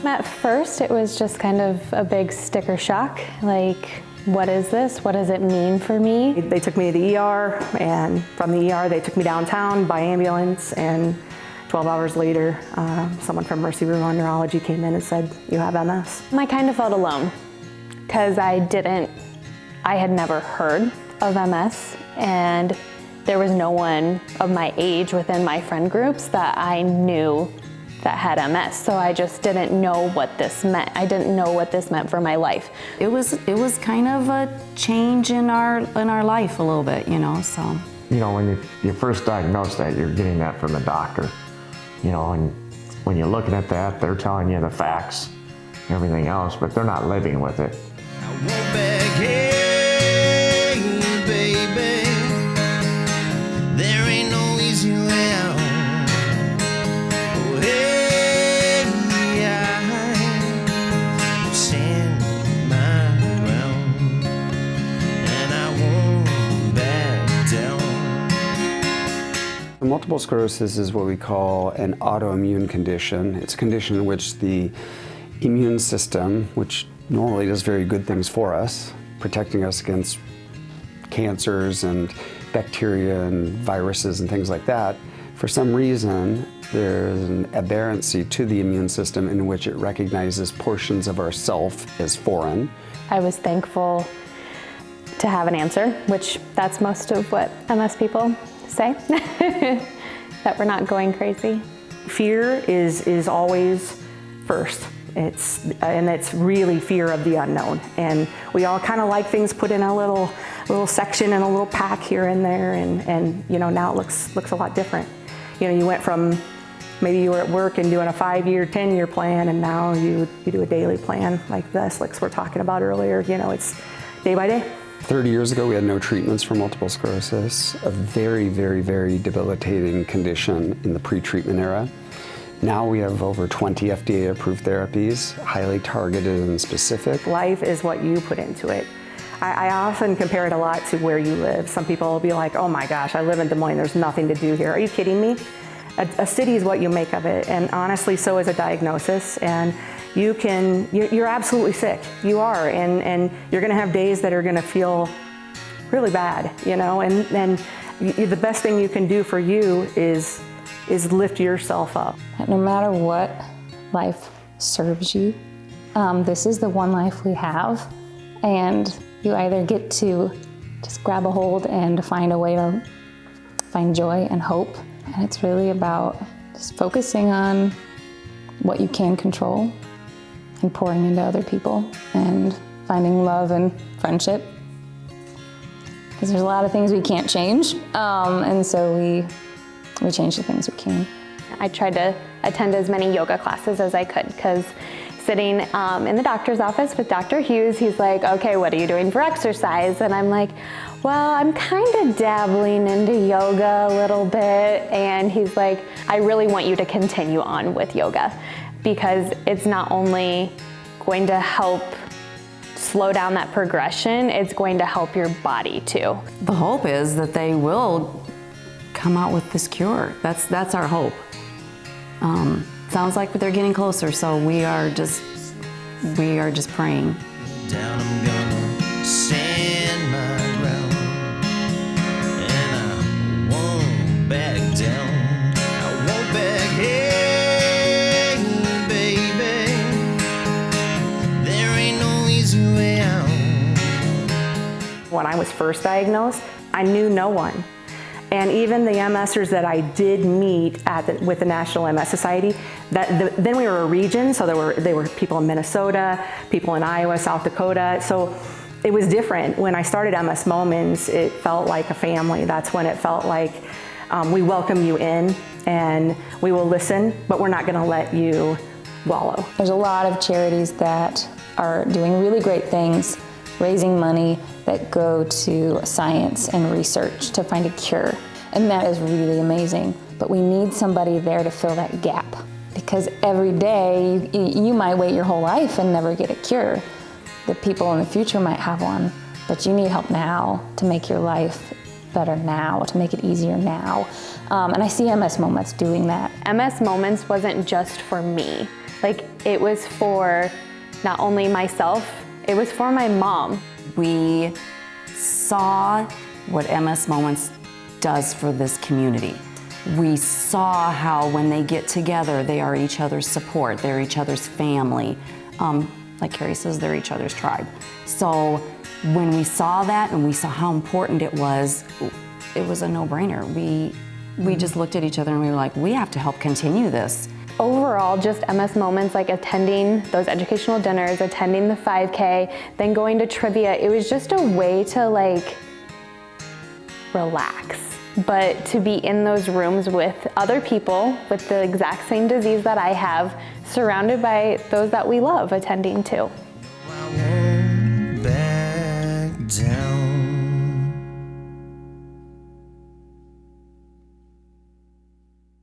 At first, it was just kind of a big sticker shock. Like, what is this? What does it mean for me? They took me to the ER, and from the ER, they took me downtown by ambulance, and 12 hours later, someone from Mercy Rural Neurology came in and said, "You have MS." I kind of felt alone, because I had never heard of MS, and there was no one of my age within my friend groups that I knew that had MS, so I just didn't know what this meant. I didn't know what this meant for my life. It was kind of a change in our life a little bit, you know, so. You know, when you first diagnose that, you're getting that from the doctor, you know, and when you're looking at that, they're telling you the facts, everything else, but they're not living with it. I won't beg, hey, baby, there ain't no easy way out. Oh, hey, I stand my ground, and I won't back down. Multiple sclerosis is what we call an autoimmune condition. It's a condition in which the immune system, which normally does very good things for us, protecting us against cancers and bacteria and viruses and things like that, for some reason there's an aberrancy to the immune system in which it recognizes portions of ourself as foreign. I was thankful to have an answer, which that's most of what MS people say, that we're not going crazy. Fear is always first. It's really fear of the unknown. And we all kind of like things put in a little section and a little pack here and there, and you know, now it looks a lot different. You know, you went from, maybe you were at work and doing a 5-year, 10-year plan, and now you do a daily plan like this, like we're talking about earlier. You know, it's day by day. 30 years ago, we had no treatments for multiple sclerosis, a very, very, very debilitating condition in the pre-treatment era. Now we have over 20 FDA-approved therapies, highly targeted and specific. Life is what you put into it. I often compare it a lot to where you live. Some people will be like, "Oh my gosh, I live in Des Moines, there's nothing to do here." Are you kidding me? A city is what you make of it, and honestly, so is a diagnosis. And you're absolutely sick. You are, and you're gonna have days that are gonna feel really bad, you know, and the best thing you can do for you is lift yourself up. No matter what life serves you, this is the one life we have, and you either get to just grab a hold and find a way to find joy and hope, and it's really about just focusing on what you can control and pouring into other people and finding love and friendship, because there's a lot of things we can't change, and so we change the things we can. I tried to attend as many yoga classes as I could, because sitting in the doctor's office with Dr. Hughes, he's like, "Okay, what are you doing for exercise?" And I'm like, "Well, I'm kind of dabbling into yoga a little bit." And he's like, "I really want you to continue on with yoga, because it's not only going to help slow down that progression, it's going to help your body too." The hope is that they will come out with this cure. That's our hope. Sounds like they're getting closer, so we are just praying. Down, I'm gonna stand my ground, and I won't back down. I won't back, hey, baby, there ain't no easy way out. When I was first diagnosed, I knew no one. And even the MSers that I did meet with the National MS Society, then we were a region, so there were people in Minnesota, people in Iowa, South Dakota. So it was different. When I started MS Moments, it felt like a family. That's when it felt like we welcome you in, and we will listen, but we're not going to let you wallow. There's a lot of charities that are doing really great things, raising money that go to science and research to find a cure. And that is really amazing. But we need somebody there to fill that gap, because every day you might wait your whole life and never get a cure. The people in the future might have one, but you need help now to make your life better now, to make it easier now. And I see MS Moments doing that. MS Moments wasn't just for me. Like, it was for not only myself, it was for my mom. We saw what MS Moments does for this community. We saw how when they get together, they are each other's support, they're each other's family. Like Carrie says, they're each other's tribe. So when we saw that and we saw how important it was a no-brainer. We just looked at each other and we were like, we have to help continue this. Overall, just MS Moments, like attending those educational dinners, attending the 5K, then going to trivia, it was just a way to like relax. But to be in those rooms with other people with the exact same disease that I have, surrounded by those that we love attending too. I won't back down.